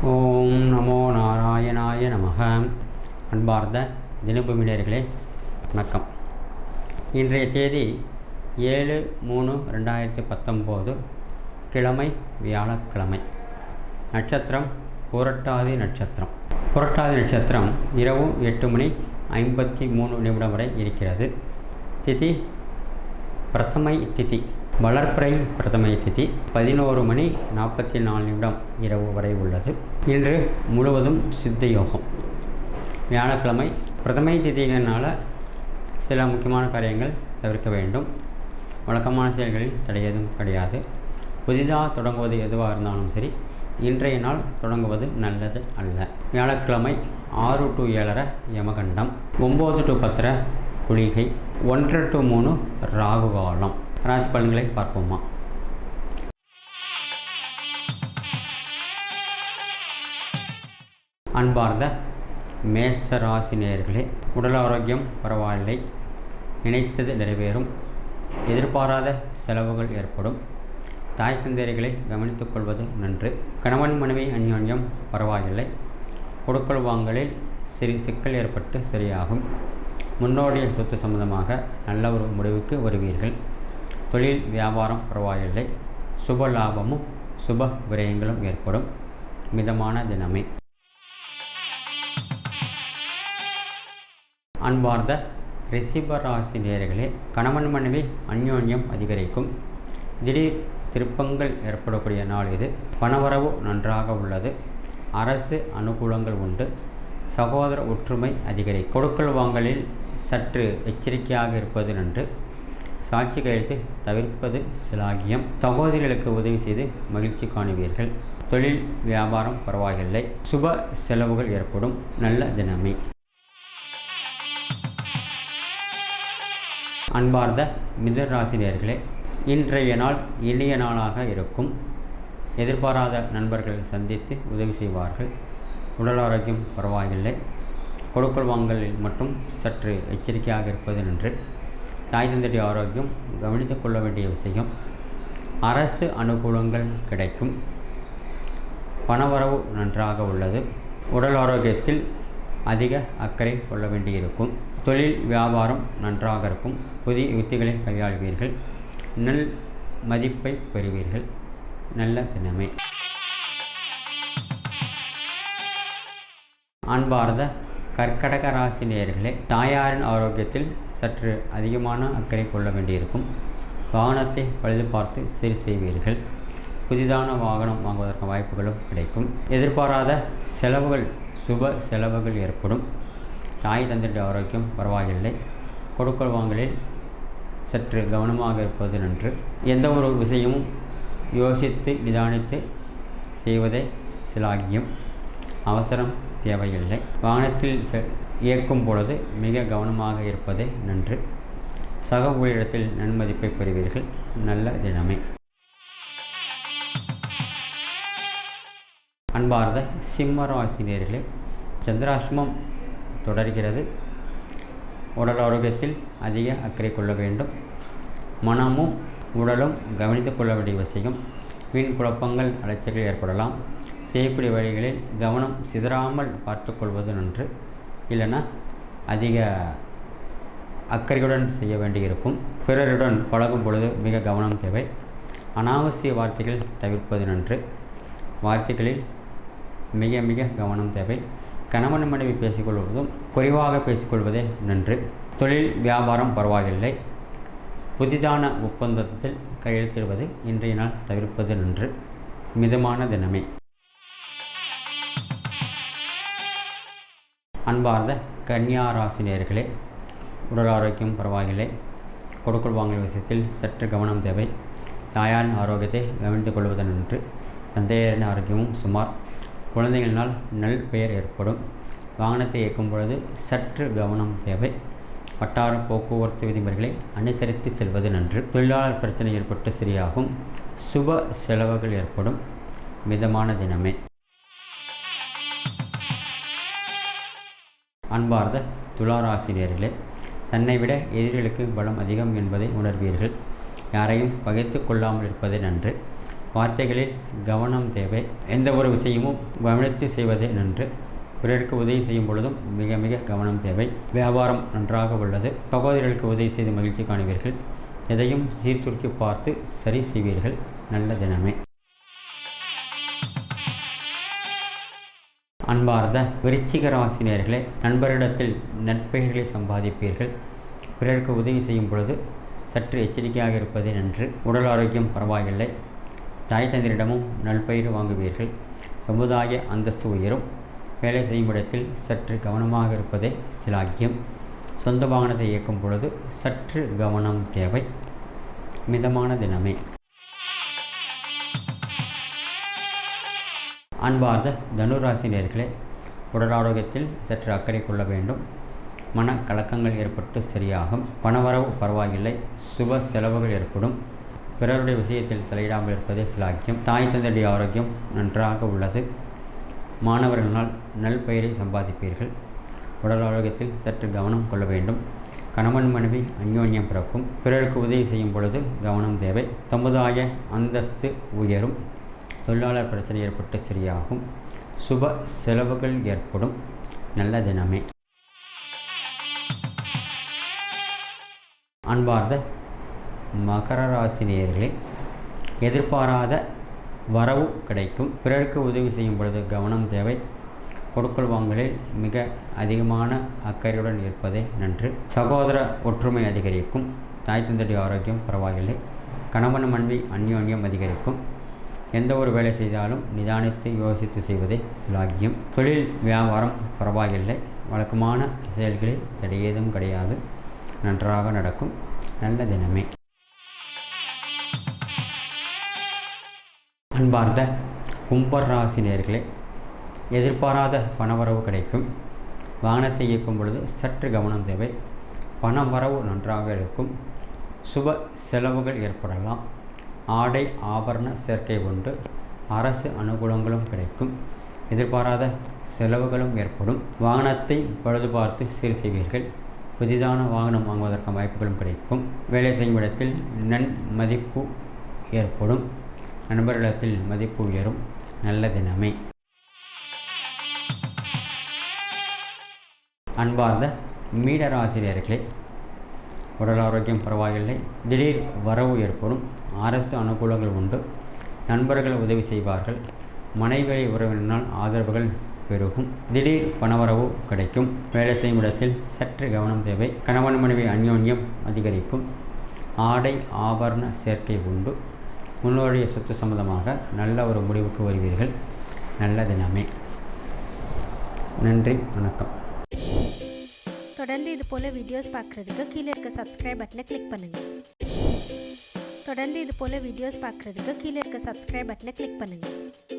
ஓம் நமோ நாராயணாய நமக. அன்பார்ந்த தினபூமியினர்களே வணக்கம். இன்றைய தேதி 7/3/2019, கிழமை வியாழக்கிழமை. நட்சத்திரம் புரட்டாதி நட்சத்திரம். புரட்டாதி நட்சத்திரம் இரவு 8:53 வரை இருக்கிறது. திதி பிரதமை திதி, வளர்ப்பிறை பிரதமை திதி 11:44 இரவு வரை உள்ளது. இன்று முழுவதும் சித்த யோகம். வியாழக்கிழமை பிரதமை திதிகளால் சில முக்கியமான காரியங்கள் தவிர்க்க வேண்டும். வழக்கமான செயல்களில் தடை எதுவும் கிடையாது. புதிதாக தொடங்குவது எதுவாக இருந்தாலும் சரி, இன்றைய நாள் தொடங்குவது நல்லது அல்ல. வியாழக்கிழமை 6 to 7:30 யமகண்டம், 9 to 10:30 குளிகை, 1 to 3 ராகு காலம். ராசி பலன்களை பார்ப்போமா. அன்பார்ந்த மேச ராசி நேயர்களே, உடல் ஆரோக்கியம் பரவாயில்லை. நினைத்தது நிறைவேறும். எதிர்பாராத செலவுகள் ஏற்படும். தாய் தந்தையர்களை கவனித்துக் கொள்வது நன்று. கணவன் மனைவி அந்யோன்யம் பரவாயில்லை. கொடுக்கல் வாங்கலில் சிறு சிக்கல் ஏற்பட்டு சரியாகும். முன்னோடிய சொத்து சம்பந்தமாக நல்ல ஒரு முடிவுக்கு வருவீர்கள். தொழில் வியாபாரம் பரவாயில்லை. சுப லாபமும் சுப விரயங்களும் ஏற்படும். மிதமான தினமே. அன்பார்ந்த ரிஷபராசி நேயர்களே, கணவன் மனைவி அந்யோன்யம் அதிகரிக்கும். திடீர் திருப்பங்கள் ஏற்படக்கூடிய நாள் இது. பணவரவு நன்றாக உள்ளது. அரசு அனுகூலங்கள் உண்டு. சகோதர ஒற்றுமை அதிகரிக்கும். கொடுக்கல் வாங்கலில் சற்று எச்சரிக்கையாக இருப்பது நன்று. சாட்சி கையெழுத்து தவிர்ப்பது சிலாகியம். சகோதரிகளுக்கு உதவி செய்து மகிழ்ச்சி காணுவீர்கள். தொழில் வியாபாரம் பரவாயில்லை. சுப செலவுகள் ஏற்படும். நல்ல தினமே. அன்பார்ந்த மிதுன ராசி நேயர்களே, இன்றைய நாள் இனிய நாளாக இருக்கும். எதிர்பாராத நண்பர்கள் சந்தித்து உதவி செய்வார்கள். உடல் ஆரோக்கியம் பரவாயில்லை. கொடுக்கல் வாங்கலில் மட்டும் சற்று எச்சரிக்கையாக இருப்பது நன்று. தாய் தந்தைய ஆரோக்கியம் கவனித்துக் கொள்ள வேண்டிய விஷயம். அரசு அனுகூலங்கள் கிடைக்கும். பணவரவு நன்றாக உள்ளது. உடல் ஆரோக்கியத்தில் அதிக அக்கறை கொள்ள வேண்டியிருக்கும். தொழில் வியாபாரம் நன்றாக இருக்கும். புதிய யுக்திகளை கையாளுவீர்கள். நல் மதிப்பை பெறுவீர்கள். நல்ல தினமே. அன்பார்ந்த கர்க்கடக ராசி நேயர்களே, தாயாரின் ஆரோக்கியத்தில் சற்று அதிகமான அக்கறை கொள்ள வேண்டியிருக்கும். வாகனத்தை பழுது பார்த்து சரி செய்வீர்கள். புதிதான வாகனம் வாங்குவதற்கான வாய்ப்புகளும் கிடைக்கும். எதிர்பாராத செலவுகள் சுப செலவுகள் ஏற்படும். தாய் தந்தைய ஆரோக்கியம் பரவாயில்லை. கொடுக்கல் வாங்கலில் சற்று கவனமாக இருப்பது நன்று. எந்த ஒரு விஷயமும் யோசித்து நிதானித்து செய்வதே சிலாகியம். அவசரம் தேவையில்லை. வாகனத்தில் இயக்கும் பொழுது மிக கவனமாக இருப்பதே நன்று. சக ஊழியரிடத்தில் நன்மதிப்பை பெறுவீர்கள். நல்ல தினமே. அன்பார்ந்த சிம்மராசினியர்களே, சந்திராஷ்டமம் தொடர்கிறது. உடல் ஆரோக்கியத்தில் அதிக அக்கறை கொள்ள வேண்டும். மனமும் உடலும் கவனித்துக் கொள்ள வேண்டிய விஷயம். வீண் குழப்பங்கள் அலைச்சல்கள் ஏற்படலாம். செய்யக்கூடிய வழிகளில் கவனம் சிதறாமல் பார்த்து கொள்வது நன்று. இல்லைன்னா அதிக அக்கறையுடன் செய்ய வேண்டியிருக்கும். பிறருடன் பழகும் பொழுது மிக கவனம் தேவை. அனாவசிய வார்த்தைகள் தவிர்ப்பது நன்று. வார்த்தைகளில் மிக மிக கவனம் தேவை. கணவன் மனைவி பேசிக்கொள்வதும் குறைவாக பேசிக்கொள்வதே நன்று. தொழில் வியாபாரம் பரவாயில்லை. புதிதான ஒப்பந்தத்தில் கையெழுத்திடுவது இன்றைய நாள் தவிர்ப்பது நன்று. மிதமான தினமே. அன்பார்ந்த கன்னியா ராசி நேயர்களே, உடல் ஆரோக்கியம் பரவாயில்லை. கொடுக்கல் வாங்கல் விஷயத்தில் சற்று கவனம் தேவை. தாயாரின் ஆரோக்கியத்தை கவனித்துக் கொள்வது நன்று. தந்தையரின் ஆரோக்கியமும் சுமார். குழந்தைகளினால் நல் பெயர் ஏற்படும். வாகனத்தை இயக்கும் பொழுது சற்று கவனம் தேவை. வட்டார போக்குவரத்து விதிமுறைகளை அனுசரித்து செல்வது நன்று. தொழிலாளர் பிரச்சனை ஏற்பட்டு சரியாகும். சுப செலவுகள் ஏற்படும். மிதமான தினமே. அன்பார்ந்த துளாராசினியர்களே, தன்னை விட எதிரிகளுக்கு பலம் அதிகம் என்பதை உணர்வீர்கள். யாரையும் பகைத்து கொள்ளாமல் இருப்பது நன்று. வார்த்தைகளில் கவனம் தேவை. எந்த ஒரு விஷயமும் கவனித்து செய்வதே நன்று. பிறருக்கு உதவி செய்யும் பொழுதும் மிக மிக கவனம் தேவை. வியாபாரம் நன்றாக உள்ளது. சகோதரர்களுக்கு உதவி செய்து மகிழ்ச்சி காணுவீர்கள். எதையும் சீர்தூக்கி பார்த்து சரி செய்வீர்கள். நல்ல தினமே. அன்பார்ந்த விருச்சிக ராசினியர்களே, நண்பரிடத்தில் நட்பெயர்களை சம்பாதிப்பீர்கள். பிறருக்கு உதவி செய்யும் பொழுது சற்று எச்சரிக்கையாக இருப்பதே நன்று. உடல் ஆரோக்கியம் பரவாயில்லை. தாய் தந்தையரிடமும் நல்பெயர் வாங்குவீர்கள். சமுதாய அந்தஸ்து உயரும். வேலை செய்யும் இடத்தில் சற்று கவனமாக இருப்பதே சிலாக்கியம். சொந்த வாகனத்தை இயக்கும் பொழுது சற்று கவனம் தேவை. மிதமான தினமே. அன்பார்ந்த தனுராசினியர்களே, உடல் ஆரோக்கியத்தில் சற்று அக்கறை கொள்ள வேண்டும். மன கலக்கங்கள் ஏற்பட்டு சரியாகும். பணவரவு பரவாயில்லை. சுப செலவுகள் ஏற்படும். பிறருடைய விஷயத்தில் தலையிடாமல் இருப்பதே சிலாக்கியம். தாய் தந்தையுடைய ஆரோக்கியம் நன்றாக உள்ளது. மாணவர்களால் நல்பெயரை சம்பாதிப்பீர்கள். உடல் ஆரோக்கியத்தில் சற்று கவனம் கொள்ள வேண்டும். கணவன் மனைவி அந்யோன்யம் பிறக்கும். பிறருக்கு உதவி செய்யும் பொழுது கவனம் தேவை. சமுதாய அந்தஸ்து உயரும். தொழிலாளர் பிரச்சனை ஏற்பட்டு சரியாகும். சுப செலவுகள் ஏற்படும். நல்ல தினமே. அன்பார்ந்த மகர ராசி நேயர்களே, எதிர்பாராத வரவு கிடைக்கும். பிறருக்கு உதவி செய்யும் பொழுது கவனம் தேவை. கொடுக்கல் வாங்கலில் மிக அதிகமான அக்கறையுடன் இருப்பதே நன்று. சகோதர ஒற்றுமை அதிகரிக்கும். தாய் தந்தையுடைய ஆரோக்கியம் பரவாயில்லை. கணவன் மனைவி அந்யோன்யம் அதிகரிக்கும். எந்த ஒரு வேலை செய்தாலும் நிதானித்து யோசித்து செய்வதே சிலாக்கியம். தொழில் வியாபாரம் பரவாயில்லை. வழக்கமான செயல்களில் தடையேதும் கிடையாது. நன்றாக நடக்கும். நல்ல தினமே. அன்பார்ந்த கும்பர் ராசி நேயர்களே, எதிர்பாராத பணவரவு கிடைக்கும். வாகனத்தை இயக்கும் பொழுது சற்று கவனம் தேவை. பண வரவு நன்றாக இருக்கும். சுப செலவுகள் ஏற்படலாம். ஆடை ஆபரண சேர்க்கை உண்டு. அரசு அனுகூலங்களும் கிடைக்கும். எதிர்பாராத செலவுகளும் ஏற்படும். வாகனத்தை பழுது பார்த்து சீர் செய்வீர்கள். புதிதான வாகனம் வாங்குவதற்கான வாய்ப்புகளும் கிடைக்கும். வேலை செய்யும் இடத்தில் மதிப்பு ஏற்படும். நண்பர்களிடத்தில் மதிப்பு உயரும். நல்ல தினமே. அன்பார்ந்த மீனராசினியர்களே, உடல் ஆரோக்கியம் பரவாயில்லை. திடீர் வரவு ஏற்படும். அரசு அனுகூலங்கள் உண்டு. நண்பர்கள் உதவி செய்வார்கள். மனைவி உறவினால் ஆதரவுகள் பெருகும். திடீர் பணவரவு கிடைக்கும். வேலை செய்யும் இடத்தில் சற்று கவனம் தேவை. கணவன் மனைவி அந்யோன்யம் அதிகரிக்கும். ஆடை ஆபரண சேர்க்கை உண்டு. முன்னோருடைய சொத்து சம்பந்தமாக நல்ல ஒரு முடிவுக்கு வருவீர்கள். நல்ல தினமே. நன்றி, வணக்கம். தொடர்ந்து இது போல வீடியோஸ் பார்க்குறதுக்கு கீழே இருக்க சப்ஸ்கிரைப் பட்டனை கிளிக் பண்ணுங்கள்.